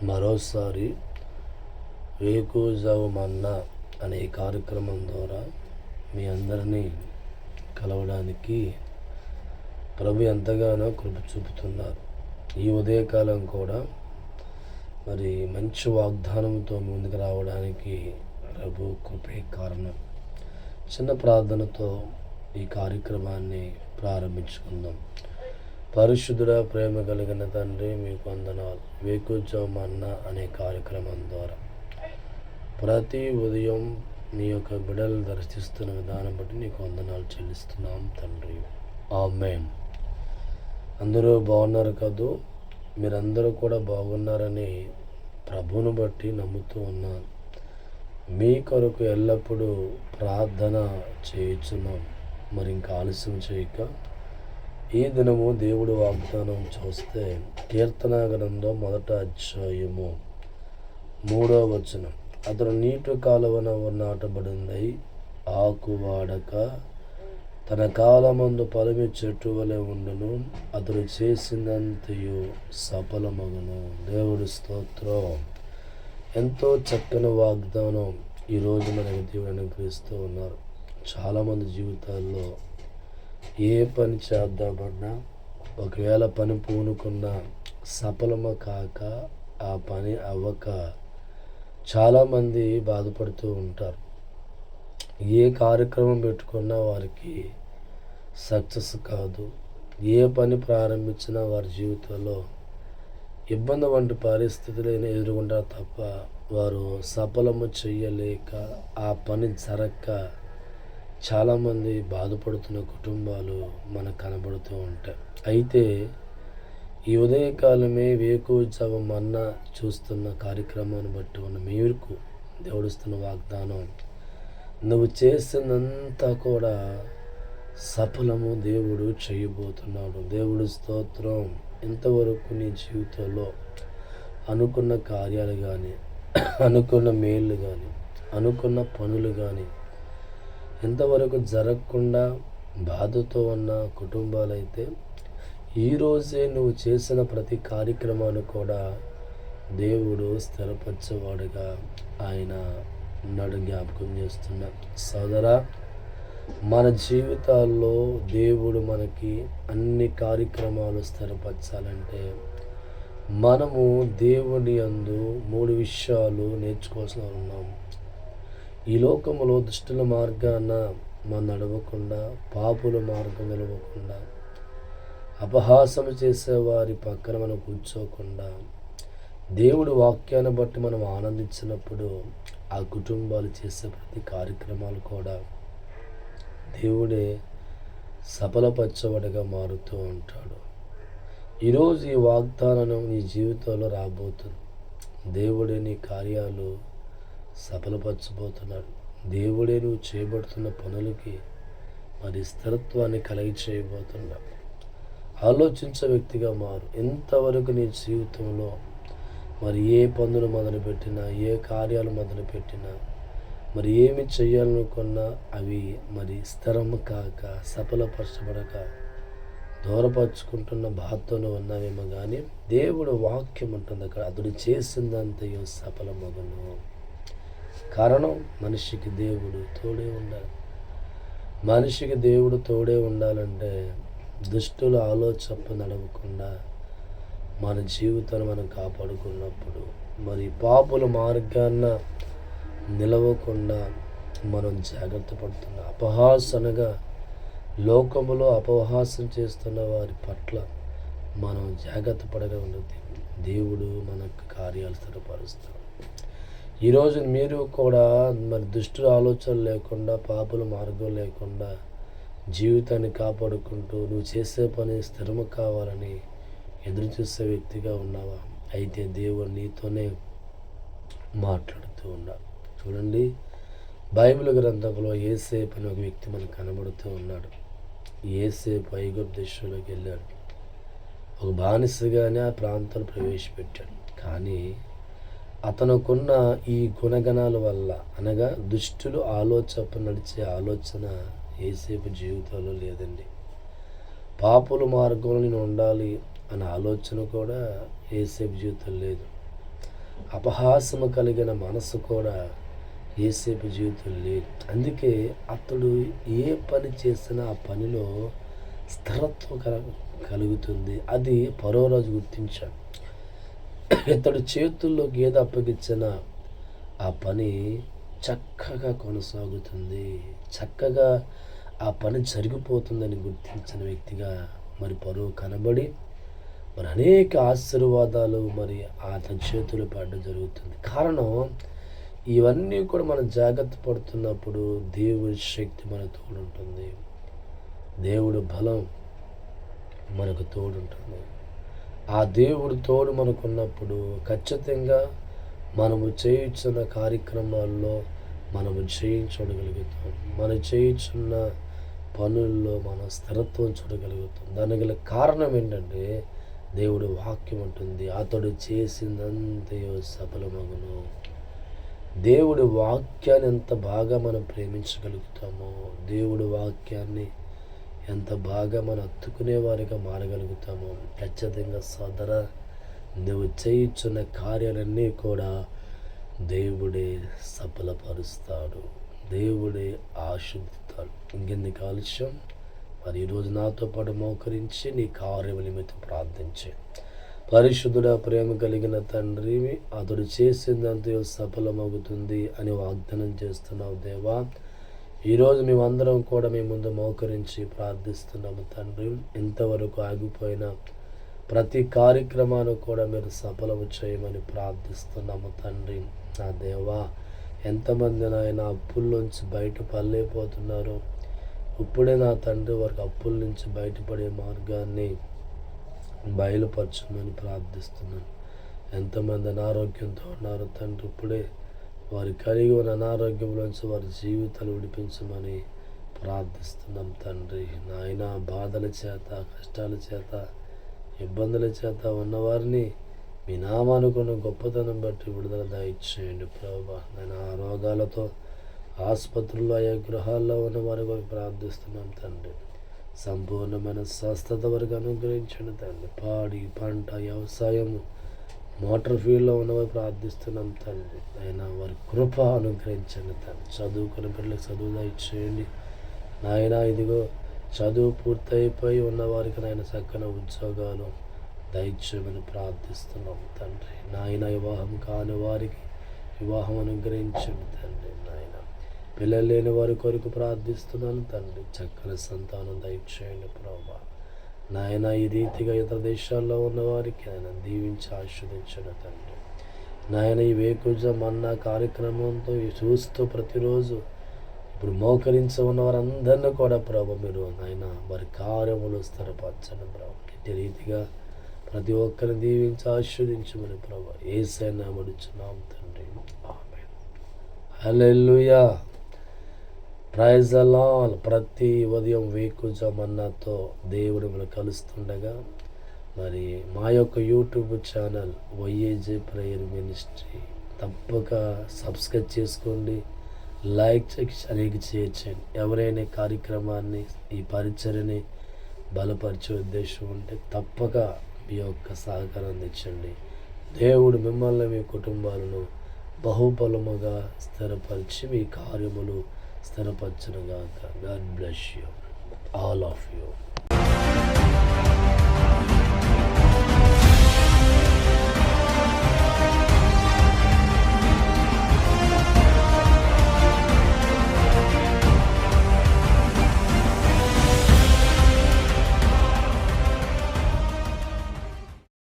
మరోసారి వేకువజాము మన్నా అనే కార్యక్రమం ద్వారా మీ అందరినీ కలవడానికి ప్రభు ఎంతగానో కృప చూపుతున్నారు. ఈ ఉదయకాలం కూడా మరి మంచి వాగ్దానంతో ముందుకు రావడానికి ప్రభు కృపే కారణం. చిన్న ప్రార్థనతో ఈ కార్యక్రమాన్ని ప్రారంభించుకుందాం. పరిశుద్ధుడ, ప్రేమ కలిగిన తండ్రి, మీకు వందనాలు. వేకువజాము మన్నా అనే కార్యక్రమం ద్వారా ప్రతి ఉదయం నీ యొక్క బిడ్డలు దర్శిస్తున్న విధానం బట్టి నీకు వందనాలు చెల్లిస్తున్నాం తండ్రి. ఆమేన్. అందరూ బాగున్నారు కదూ? మీరందరూ కూడా బాగున్నారని ప్రభువును బట్టి నమ్ముతూ ఉన్నాను. మీ కొరకు ఎల్లప్పుడూ ప్రార్థన చేయుచున్నాం. మరి ఇంకా ఆలస్యం చేయక ఈ దినము దేవుడు వాగ్దానం చూస్తే కీర్తన గ్రంథం 1వ అధ్యాయము 3వ వచనం. అతడు నీటి కాలువన నాటబడిందై ఆకు వాడక తన కాలమందు ఫలమి చెట్టు వలె ఉండును. అతడు చేసిందంతయు సఫలమగును. దేవుడి స్తోత్రం. ఎంతో చక్కని వాగ్దానం ఈరోజు మనకు దేవుడు అనుగ్రహిస్తూ ఉన్నారు. చాలామంది జీవితాల్లో ఏ పని చేద్దామన్నా, ఒకవేళ పని పూనుకున్నా సఫలము కాక ఆ పని అవ్వక చాలామంది బాధపడుతూ ఉంటారు. ఏ కార్యక్రమం పెట్టుకున్నా వారికి సక్సెస్ కాదు. ఏ పని ప్రారంభించినా వారి జీవితంలో ఇబ్బంది వంటి పరిస్థితులు ఎదుర్కొంటారు తప్ప వారు సఫలము చేయలేక ఆ పని జరగక చాలామంది బాధపడుతున్న కుటుంబాలు మనకు కనబడుతూ ఉంటాయి. అయితే ఈ ఉదయకాలమే వేకువజాము మన్నా చూస్తున్న కార్యక్రమాన్ని బట్టి ఉన్న మీకు దేవుడిస్తున్న వాగ్దానం, నువ్వు చేసినంతా కూడా సఫలము దేవుడు చేయబోతున్నాడు. దేవుడు స్తోత్రం. ఇంతవరకు నీ జీవితంలో అనుకున్న కార్యాలు కానీ, అనుకున్న మేళ్ళు కానీ, అనుకున్న పనులు కానీ ఇంతవరకు జరగకుండా బాధతో ఉన్న కుటుంబాలైతే ఈరోజే నువ్వు చేసిన ప్రతి కార్యక్రమాన్ని కూడా దేవుడు స్థిరపరచేవాడుగా ఆయన ఉన్నాడు. జ్ఞాపకం చేస్తున్నా సోదరా, మన జీవితాల్లో దేవుడు మనకి అన్ని కార్యక్రమాలు స్థిరపరచాలంటే మనము దేవుని యందు 3 విషయాలు నేర్చుకోవాల్సి ఉన్నాము. ఈ లోకములో దుష్టుల మార్గాన మనం నడవకుండా, పాపుల మార్గం నిలవకుండా, అపహాసం చేసేవారి పక్కన మనం కూర్చోకుండా, దేవుడి వాక్యాన్ని బట్టి మనం ఆనందించినప్పుడు ఆ కుటుంబాలు చేసే ప్రతి కార్యక్రమాలు కూడా దేవుడే సఫలపరచబడిగా మారుతూ ఉంటాడు. ఈరోజు ఈ వాగ్దానం నీ జీవితంలో రాబోతుంది. దేవుడే నీ కార్యాలు సఫలపరచబోతున్నాడు. దేవుడే నువ్వు చేయబడుతున్న పనులకి మరి స్థిరత్వాన్ని కలిగి చేయబోతున్నాడు. ఆలోచించే వ్యక్తిగా మారు. ఎంతవరకు నీ జీవితంలో మరి ఏ పనులు మొదలుపెట్టినా, ఏ కార్యాలు మొదలుపెట్టినా, మరి ఏమి చేయాలనుకున్నా అవి మరి స్థిరము కాక, సఫలపరచబడక దూరపరుచుకుంటున్న బాధతోనే ఉన్నావేమో కానీ దేవుడు వాక్యం ఉంటుంది అక్కడ, అతడు చేసిందంతయు సఫలమగును. కారణం మనిషికి దేవుడు తోడే ఉండాలి. మనిషికి దేవుడు తోడే ఉండాలంటే దుష్టుల ఆలోచన నడవకుండా మన జీవితాన్ని మనం కాపాడుకున్నప్పుడు, మరి పాపుల మార్గాన్న నిలవకుండా మనం జాగ్రత్త పడుతున్నాం. అపహాసనగా లోకములో అపహాసం చేస్తున్న వారి పట్ల మనం జాగ్రత్త పడగా ఉన్నది. దేవుడు మనకు కార్యాలు స్థిరపరుస్తాడు. ఈరోజు మీరు కూడా మరి దుష్టుల ఆలోచనలు లేకుండా, పాపుల మార్గం లేకుండా జీవితాన్ని కాపాడుకుంటూ నువ్వు చేసే పని స్థిరము కావాలని ఎదురు చూసే వ్యక్తిగా ఉన్నావా? అయితే దేవుడు నీతోనే మాట్లాడుతూ ఉన్నాడు. చూడండి, బైబిల్ గ్రంథంలో యోసేపు అనే ఒక వ్యక్తి మనకు కనబడుతూ ఉన్నాడు. యోసేపు ఐగుప్తు దేశంలోకి వెళ్ళాడు. ఒక బానిసగానే ఆ ప్రాంతాలు ప్రవేశపెట్టాడు. కానీ అతనుకున్న ఈ గుణగణాల వల్ల, అనగా దుష్టులు నడిచే ఆలోచన యోసేపు జీవితంలో లేదండి. పాపుల మార్గంలో నేను ఉండాలి అనే ఆలోచన కూడా యోసేపు జీవితం లేదు. అపహాసము కలిగిన మనసు కూడా యేసేపు జీవితం లేదు. అందుకే అతడు ఏ పని చేసినా ఆ పనిలో స్థిరత్వం కలుగుతుంది. అది ఫరో రాజు గుర్తించాడు. ఇతడు చేతుల్లోకి ఏది అప్పగించినా ఆ పని చక్కగా కొనసాగుతుంది, చక్కగా ఆ పని జరిగిపోతుందని గుర్తించిన వ్యక్తిగా మరి ఫరో కనబడి మరి అనేక ఆశీర్వాదాలు మరి అతని చేతులు పడడం జరుగుతుంది. కారణం ఇవన్నీ కూడా మనం జాగ్రత్త పడుతున్నప్పుడు దేవుడి శక్తి మనకు తోడుంటుంది, దేవుడు బలం మనకు తోడుంటుంది. ఆ దేవుడు తోడు మనకున్నప్పుడు ఖచ్చితంగా మనము చేయుచున్న కార్యక్రమాల్లో మనము చూడగలుగుతాం. మనం చేయుచున్న పనుల్లో మనం స్థిరత్వం చూడగలుగుతాం. దానికి గల కారణం ఏంటంటే దేవుడు వాక్యం ఉంటుంది, అతడు చేసిందంతయో సఫలమగును. దేవుడి వాక్యాన్ని ఎంత బాగా మనం ప్రేమించగలుగుతామో, దేవుడి వాక్యాన్ని ఎంత బాగా మనం హత్తుకునే వారిగా మారగలుగుతామో, ఖచ్చితంగా సోదర నువ్వు చేయుచున్న కార్యాలన్నీ కూడా దేవుడే సఫలపరుస్తాడు, దేవుడే ఆశీర్వదిస్తాడు. ఇంకెందుకు ఆలస్యం? మరి ఈరోజు నాతో పాటు మోకరించి నీ కార్యము నిమిత్తం ప్రార్థించే పరిశుద్ధుడా, ప్రేమ కలిగిన తండ్రి, అతడు చేసిందంతయో సఫలమవుతుంది అని వాగ్దానం చేస్తున్నావు దేవా. ఈరోజు మేమందరం కూడా మీ ముందు మోకరించి ప్రార్థిస్తున్నాము తండ్రి. ఇంతవరకు ఆగిపోయిన ప్రతి కార్యక్రమాన్ని కూడా మీరు సఫలము చేయమని ప్రార్థిస్తున్నాము తండ్రి. నా దేవా, ఎంతమంది నాయన అప్పుల్లోంచి బయటపడలేకపోతున్నారు, ఇప్పుడే నా తండ్రి వారికి అప్పుల నుంచి బయటపడే మార్గాన్ని బయలుపరచమని ప్రార్థిస్తున్నాను. ఎంతమంది అనారోగ్యంతో ఉన్నారు తండ్రి, ఇప్పుడే వారి కలిగి ఉన్న అనారోగ్యంలోంచి వారి జీవితాలు విడిపించమని ప్రార్థిస్తున్నాం తండ్రి. నాయన బాధల చేత, కష్టాల చేత, ఇబ్బందుల చేత ఉన్నవారిని మీ నామానుకున్న గొప్పతనం బట్టి విడుదల దయచేయండి ప్రభువా. నేను ఆ రోగాలతో ఆసుపత్రుల్లో, ఆయా గృహాల్లో ఉన్న వారి కొరకు ప్రార్థిస్తున్నాం తండ్రి. సంపూర్ణమైన స్వస్థత వరకు అనుగ్రహించండి తండ్రి. పాడి పంట, వ్యవసాయము, మోటార్ ఫీల్డ్లో ఉన్నవారు ప్రార్థిస్తున్నాం తండ్రి. అయినా వారి కృప అనుగ్రహించండి తండ్రి. చదువుకున్న పిల్లలకు చదువు దయచేయండి నాయన. ఇదిగో చదువు పూర్తయిపోయి ఉన్నవారికి నాయన చక్కని ఉద్యోగాలు దయచేయమని ప్రార్థిస్తున్నాం తండ్రి. నాయన వివాహం కాని వారికి వివాహం అనుగ్రహించండి తండ్రి. నాయన పిల్లలు లేని వారి కొరకు ప్రార్థిస్తున్నాను తండ్రి. చక్కని సంతానం దయచేయండి ప్రభా. నాయన ఈ రీతిగా ఇతర దేశాల్లో ఉన్న వారికి ఆయన దీవించి ఆశీర్వదించండి తండ్రి. నాయన ఈ వేకుజ మన్నా కార్యక్రమంతో చూస్తూ ప్రతిరోజు ఇప్పుడు మోకరించి ఉన్న వారందరినీ కూడా ప్రభు మీరు నాయన వారి కార్యములు స్థిరపరచండి ప్రభు. ఇట్టి రీతిగా ప్రతి ఒక్కరిని దీవించి ఆశీర్వదించమని ప్రభు యేసయ్య నామమున అడుగుచున్నాం తండ్రి. ఆమేన్. హల్లెలూయా. Praise the Lord. ప్రతి ఉదయం వేకుజ మన్నాతో దేవుడు మనం కలుస్తుండగా మరి మా యొక్క యూట్యూబ్ ఛానల్ వైఏజే ప్రేయర్ మినిస్ట్రీ తప్పక సబ్స్క్రైబ్ చేసుకోండి, లైక్ చేసి అనేక చేయండి. ఎవరైనా కార్యక్రమాన్ని, ఈ పరిచర్యని బలపరిచే ఉద్దేశం ఉంటే తప్పక మీ యొక్క సహకారాన్ని ఇచ్చండి. దేవుడు మిమ్మల్ని, మీ కుటుంబాలను బహుబలముగా స్థిరపరిచి మీ కార్యములు స్థిరపరచునుగాక. God bless you, all of you.